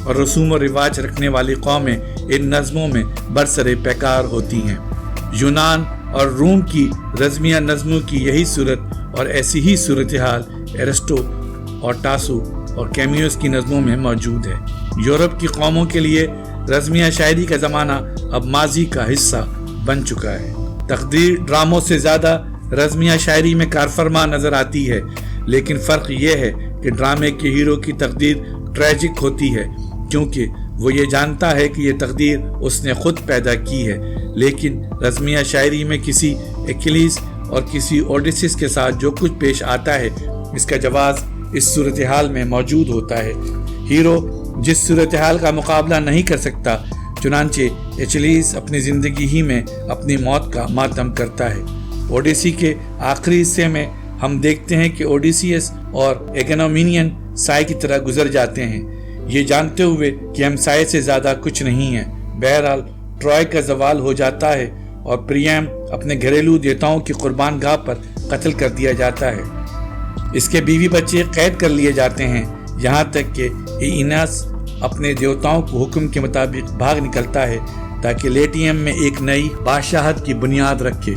اور رسوم و رواج رکھنے والی قومیں ان نظموں میں برسر پیکار ہوتی ہیں۔ یونان اور روم کی رزمیہ نظموں کی یہی صورت اور ایسی ہی صورتحال ایرسٹو اور ٹاسو اور کیمیوس کی نظموں میں موجود ہے۔ یورپ کی قوموں کے لیے رزمیہ شاعری کا زمانہ اب ماضی کا حصہ بن چکا ہے۔ تقدیر ڈراموں سے زیادہ رزمیہ شاعری میں کارفرما نظر آتی ہے، لیکن فرق یہ ہے کہ ڈرامے کے ہیرو کی تقدیر ٹریجک ہوتی ہے کیونکہ وہ یہ جانتا ہے کہ یہ تقدیر اس نے خود پیدا کی ہے، لیکن رزمیہ شاعری میں کسی ایکلیس اور کسی اوڈیسس کے ساتھ جو کچھ پیش آتا ہے اس کا جواز اس صورتحال میں موجود ہوتا ہے۔ ہیرو جس صورتحال کا مقابلہ نہیں کر سکتا، چنانچہ ایچلیس اپنی زندگی ہی میں اپنی موت کا ماتم کرتا ہے۔ اوڈیسی کے آخری حصے میں ہم دیکھتے ہیں کہ اوڈیسیس اور ایگنومینین سائے کی طرح گزر جاتے ہیں، یہ جانتے ہوئے کہ ہم سائے سے زیادہ کچھ نہیں ہیں۔ بہرحال ٹرائے کا زوال ہو جاتا ہے اور پریم اپنے گھریلو دیوتاؤں کی قربان گاہ پر قتل کر دیا جاتا ہے۔ اس کے بیوی بچے قید کر لیے جاتے ہیں، یہاں تک کہ ایناس اپنے دیوتاؤں کو حکم کے مطابق بھاگ نکلتا ہے تاکہ لیٹیم میں ایک نئی بادشاہت کی بنیاد رکھے۔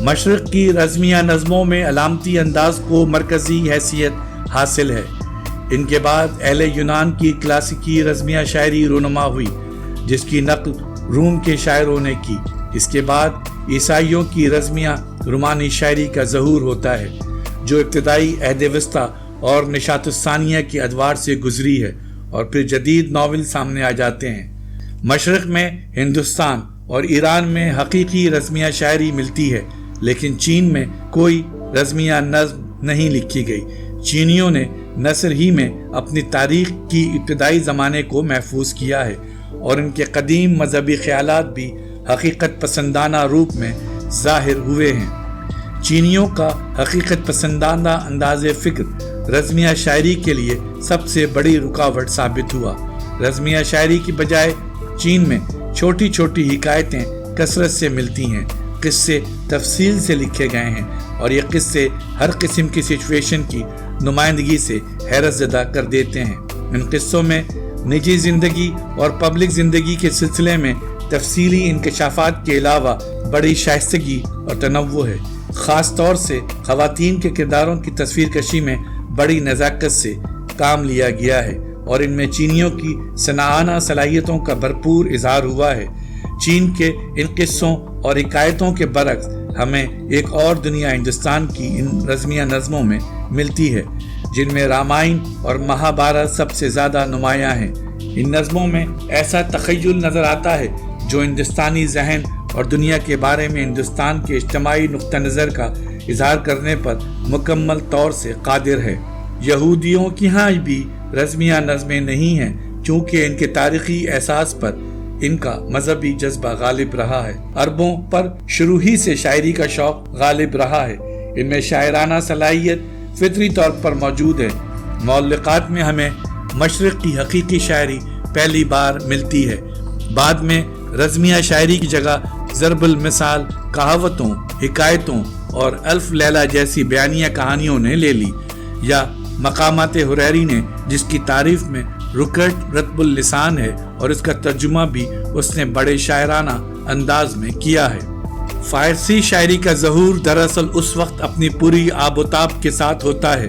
مشرق کی رزمیہ نظموں میں علامتی انداز کو مرکزی حیثیت حاصل ہے۔ ان کے بعد اہل یونان کی کلاسیکی رزمیہ شاعری رونما ہوئی جس کی نقل روم کے شاعروں نے کی۔ اس کے بعد عیسائیوں کی رزمیہ رومانی شاعری کا ظہور ہوتا ہے جو ابتدائی عہد وسطیٰ اور نشاط الثانیہ کی ادوار سے گزری ہے، اور پھر جدید ناول سامنے آ جاتے ہیں۔ مشرق میں ہندوستان اور ایران میں حقیقی رزمیہ شاعری ملتی ہے، لیکن چین میں کوئی رزمیہ نظم نہیں لکھی گئی۔ چینیوں نے نثر ہی میں اپنی تاریخ کی ابتدائی زمانے کو محفوظ کیا ہے، اور ان کے قدیم مذہبی خیالات بھی حقیقت پسندانہ روپ میں ظاہر ہوئے ہیں۔ چینیوں کا حقیقت پسندانہ انداز فکر رزمیہ شاعری کے لیے سب سے بڑی رکاوٹ ثابت ہوا۔ رزمیہ شاعری کی بجائے چین میں چھوٹی چھوٹی حکایتیں کثرت سے ملتی ہیں، قصے تفصیل سے لکھے گئے ہیں، اور یہ قصے ہر قسم کی سچویشن کی نمائندگی سے حیرت زدہ کر دیتے ہیں۔ ان قصوں میں نجی زندگی اور پبلک زندگی کے سلسلے میں تفصیلی انکشافات کے علاوہ بڑی شائستگی اور تنوع ہے۔ خاص طور سے خواتین کے کرداروں کی تصویر کشی میں بڑی نزاکت سے کام لیا گیا ہے، اور ان میں چینیوں کی صنعانہ صلاحیتوں کا بھرپور اظہار ہوا ہے۔ چین کے ان قصوں اور حکایتوں کے برعکس ہمیں ایک اور دنیا ہندوستان کی ان رزمیہ نظموں میں ملتی ہے، جن میں رامائن اور مہابھارت سب سے زیادہ نمایاں ہیں۔ ان نظموں میں ایسا تخیل نظر آتا ہے جو ہندوستانی ذہن اور دنیا کے بارے میں ہندوستان کے اجتماعی نقطہ نظر کا اظہار کرنے پر مکمل طور سے قادر ہے۔ یہودیوں کی ہاں بھی رزمیہ نظمیں نہیں ہیں، چونکہ ان کے تاریخی احساس پر ان کا مذہبی جذبہ غالب رہا ہے۔ عربوں پر شروع ہی سے شاعری کا شوق غالب رہا ہے، ان میں شاعرانہ صلاحیت فطری طور پر موجود ہے۔ معلقات میں ہمیں مشرق کی حقیقی شاعری پہلی بار ملتی ہے، بعد میں رزمیہ شاعری کی جگہ ضرب المثال کہاوتوں، حکایتوں اور الف لیلہ جیسی بیانیہ کہانیوں نے لے لی، یا مقامات حریری نے جس کی تعریف میں رکٹ رتب اللسان ہے اور اس کا ترجمہ بھی اس نے بڑے شاعرانہ انداز میں کیا ہے۔ فارسی شاعری کا ظہور دراصل اس وقت اپنی پوری آب و تاب کے ساتھ ہوتا ہے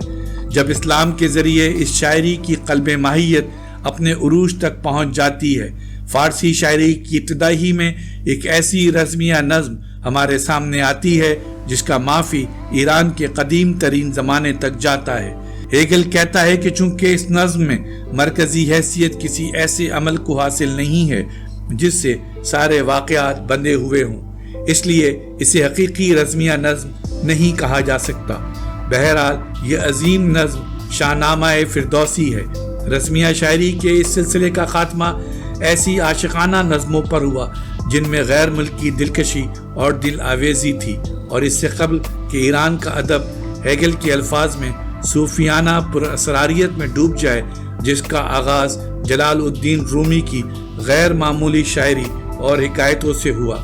جب اسلام کے ذریعے اس شاعری کی قلب ماہیت اپنے عروج تک پہنچ جاتی ہے۔ فارسی شاعری کی ابتدا ہی میں ایک ایسی رزمیہ نظم ہمارے سامنے آتی ہے جس کا مافی ایران کے قدیم ترین زمانے تک جاتا ہے۔ ہیگل کہتا ہے کہ چونکہ اس نظم میں مرکزی حیثیت کسی ایسے عمل کو حاصل نہیں ہے جس سے سارے واقعات بندھے ہوئے ہوں، اس لیے اسے حقیقی رزمیہ نظم نہیں کہا جا سکتا۔ بہرحال یہ عظیم نظم شاہنامہ فردوسی ہے۔ رزمیہ شاعری کے اس سلسلے کا خاتمہ ایسی عاشقانہ نظموں پر ہوا جن میں غیر ملکی دلکشی اور دل آویزی تھی، اور اس سے قبل کہ ایران کا ادب ہیگل کے الفاظ میں صوفیانہ پر اسراریت میں ڈوب جائے، جس کا آغاز جلال الدین رومی کی غیر معمولی شاعری اور حکایتوں سے ہوا۔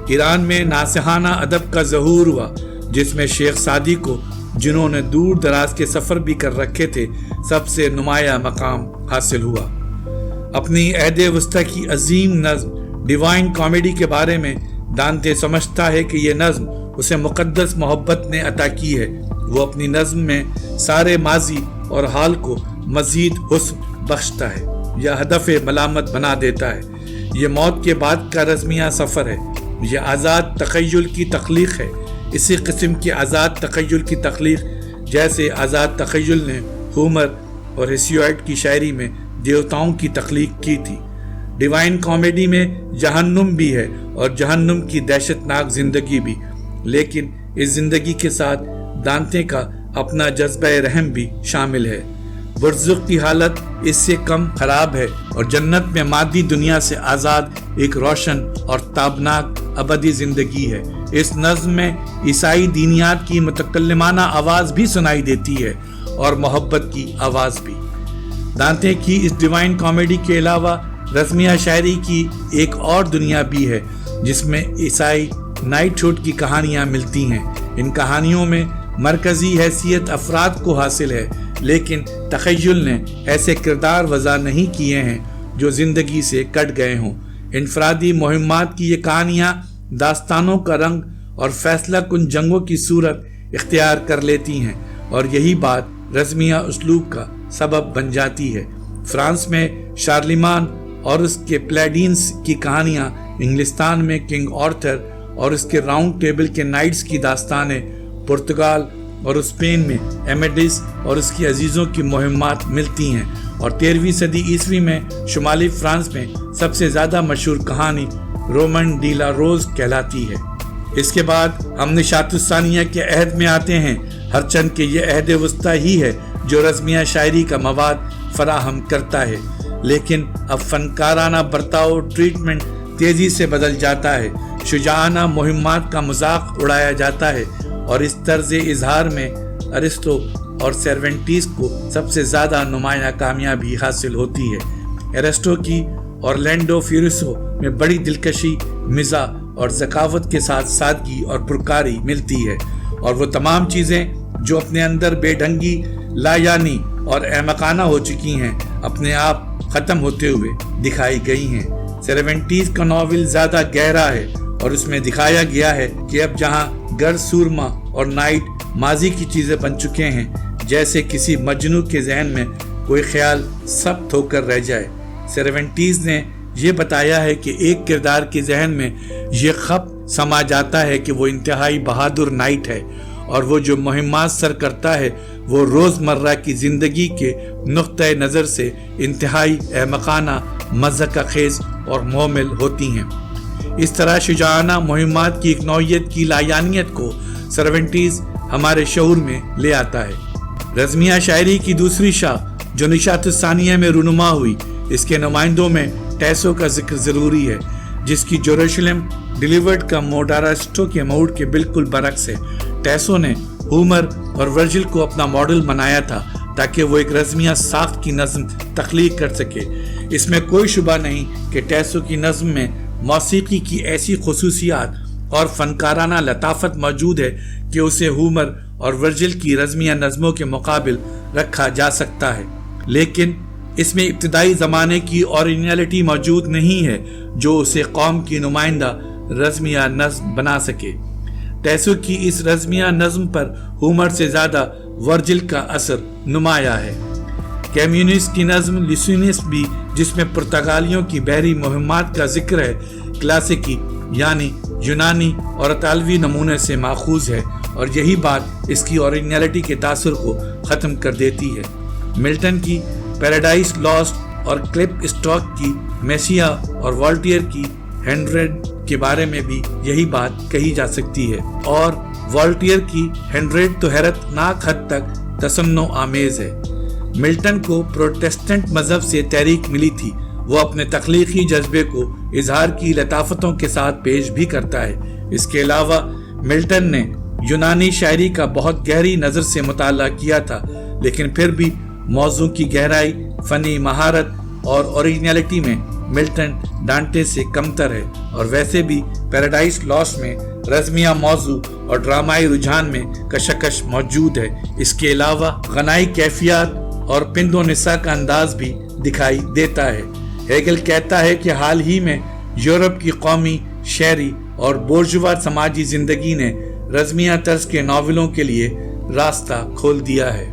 ایران میں ناصحانہ ادب کا ظہور ہوا جس میں شیخ سعدی کو، جنہوں نے دور دراز کے سفر بھی کر رکھے تھے، سب سے نمایاں مقام حاصل ہوا۔ اپنی عہد وسطی کی عظیم نظم ڈیوائن کامیڈی کے بارے میں دانتے سمجھتا ہے کہ یہ نظم اسے مقدس محبت نے عطا کی ہے۔ وہ اپنی نظم میں سارے ماضی اور حال کو مزید حسن بخشتا ہے یا ہدف ملامت بنا دیتا ہے۔ یہ موت کے بعد کا رزمیہ سفر ہے، یہ آزاد تخیل کی تخلیق ہے، اسی قسم کی آزاد تخیل کی تخلیق جیسے آزاد تخیل نے ہومر اور ہیسیوڈ کی شاعری میں دیوتاؤں کی تخلیق کی تھی۔ ڈیوائن کامیڈی میں جہنم بھی ہے اور جہنم کی دہشت ناک زندگی بھی، لیکن اس زندگی کے ساتھ دانتے کا اپنا جذبہ رحم بھی شامل ہے۔ برزخ کی حالت اس سے کم خراب ہے اور جنت میں مادی دنیا سے آزاد ایک روشن اور تابناک ابدی زندگی ہے۔ اس نظم میں عیسائی دینیات کی متکلمانہ آواز بھی سنائی دیتی ہے اور محبت کی آواز بھی۔ دانتے کی اس ڈیوائن کامیڈی کے علاوہ رزمیہ شاعری کی ایک اور دنیا بھی ہے جس میں عیسائی نائٹ ہوڈ کی کہانیاں ملتی ہیں۔ ان کہانیوں میں مرکزی حیثیت افراد کو حاصل ہے، لیکن تخیل نے ایسے کردار وضع نہیں کیے ہیں جو زندگی سے کٹ گئے ہوں۔ انفرادی مہمات کی یہ کہانیاں داستانوں کا رنگ اور فیصلہ کن جنگوں کی صورت اختیار کر لیتی ہیں، اور یہی بات رزمیہ اسلوب کا سبب بن جاتی ہے۔ فرانس میں شارلیمان اور اس کے پلیڈینز کی کہانیاں، انگلستان میں کنگ آرتھر اور اس کے راؤنڈ ٹیبل کے نائٹس کی داستانیں، پرتگال اور اسپین میں ایمیڈس اور اس کی عزیزوں کی مہمات ملتی ہیں، اور 13ویں صدی عیسوی میں شمالی فرانس میں سب سے زیادہ مشہور کہانی رومن ڈی لا روز کہلاتی ہے۔ اس کے بعد ہم نشاط الثانیہ کے عہد میں آتے ہیں، ہرچند کہ یہ عہد وسطی ہی ہے جو رزمیہ شاعری کا مواد فراہم کرتا ہے، لیکن اب فنکارانہ برتاؤ ٹریٹمنٹ تیزی سے بدل جاتا ہے، شجاعانہ مہمات کا مذاق اڑایا جاتا ہے، اور اس طرز اظہار میں ارسطو اور سیرونٹیز کو سب سے زیادہ نمایاں کامیابی حاصل ہوتی ہے۔ ارسطو کی اورلینڈو فیورسو میں بڑی دلکشی، مزاح اور ذکاوت کے ساتھ سادگی اور پرکاری ملتی ہے، اور وہ تمام چیزیں جو اپنے اندر بے ڈھنگی، لایانی اور احمقانہ ہو چکی ہیں، اپنے آپ ختم ہوتے ہوئے دکھائی گئی ہیں۔ سیرونٹیز کا ناول زیادہ گہرا ہے اور اس میں دکھایا گیا ہے کہ اب جہاں گر سورما اور نائٹ ماضی کی چیزیں بن چکے ہیں، جیسے کسی مجنوں کے ذہن میں کوئی خیال ثبت ہو کر رہ جائے۔ سیرونٹیز نے یہ بتایا ہے کہ ایک کردار کے ذہن میں یہ خط سما جاتا ہے کہ وہ انتہائی بہادر نائٹ ہے، اور وہ جو مہمات سر کرتا ہے وہ روز مرہ کی زندگی کے نقطۂ نظر سے انتہائی احمقانہ، مضحکہ خیز اور محمل ہوتی ہیں۔ اس طرح شجاعانہ مہمات کی ایک نوعیت کی لایانیت کو سیرونٹیز ہمارے شعور میں لے آتا ہے۔ رزمیہ شاعری کی دوسری شاخ جو نشاط الثانیہ میں رونما ہوئی، اس کے نمائندوں میں ٹیسو کا ذکر ضروری ہے، جس کی جیروشلم ڈیلیورڈ کا موڈارسٹو کے موڈ کے بالکل برعکس ہے۔ ٹیسو نے ہومر اور ورجل کو اپنا ماڈل بنایا تھا تاکہ وہ ایک رزمیہ ساخت کی نظم تخلیق کر سکے۔ اس میں کوئی شبہ نہیں کہ ٹیسو کی نظم میں موسیقی کی ایسی خصوصیات اور فنکارانہ لطافت موجود ہے کہ اسے ہومر اور ورجل کی رزمیہ نظموں کے مقابل رکھا جا سکتا ہے، لیکن اس میں ابتدائی زمانے کی اوریجنلٹی موجود نہیں ہے جو اسے قوم کی نمائندہ رزمیہ نظم بنا سکے۔ ٹیسو کی اس رزمیہ نظم پر ہومر سے زیادہ ورجل کا اثر نمایاں ہے۔ کیمیونس کی نظم لیسینس بھی، جس میں پرتگالیوں کی بحری مہمات کا ذکر ہے، کلاسیکی یعنی یونانی اور اطالوی نمونے سے ماخوذ ہے، اور یہی بات اس کی اوریجنلٹی کے تاثر کو ختم کر دیتی ہے۔ ملٹن کی پیراڈائز لاسٹ اور کلپ اسٹاک کی میسیا اور والٹیئر کی ہینڈریڈ کے بارے میں بھی یہی بات کہی جا سکتی ہے، اور والٹیئر کی ہینڈریڈ تو حیرت ناک حد تک تصنع آمیز ہے۔ ملٹن کو پروٹیسٹنٹ مذہب سے تحریک ملی تھی، وہ اپنے تخلیقی جذبے کو اظہار کی لطافتوں کے ساتھ پیش بھی کرتا ہے۔ اس کے علاوہ ملٹن نے یونانی شاعری کا بہت گہری نظر سے مطالعہ کیا تھا، لیکن پھر بھی موضوع کی گہرائی، فنی مہارت اور اوریجنلٹی میں ملٹن ڈانٹے سے کمتر ہے، اور ویسے بھی پیراڈائز لاس میں رزمیہ موضوع اور ڈرامائی رجحان میں کشمکش موجود ہے۔ اس کے علاوہ غنائی کیفیات اور پند و نسا کا انداز بھی دکھائی دیتا ہے۔ ہیگل کہتا ہے کہ حال ہی میں یورپ کی قومی، شہری اور بورژوا سماجی زندگی نے رزمیہ طرز کے ناولوں کے لیے راستہ کھول دیا ہے۔